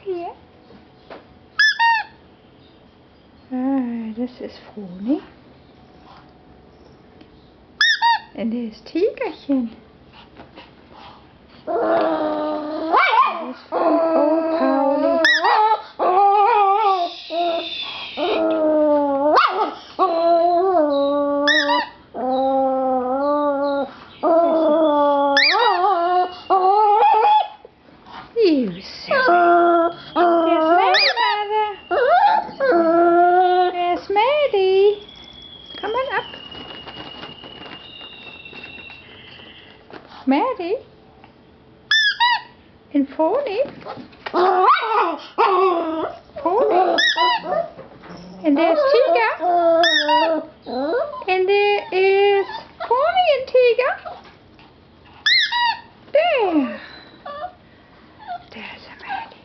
here. This is Froni. And there's Tigerchen. There's Pauli. You silly. There's Mother. There's Maddie. Come on up. Maddie. And Froni. Froni. And there's Tiger. And there is Froni and Tiger. There. There's a Maddie.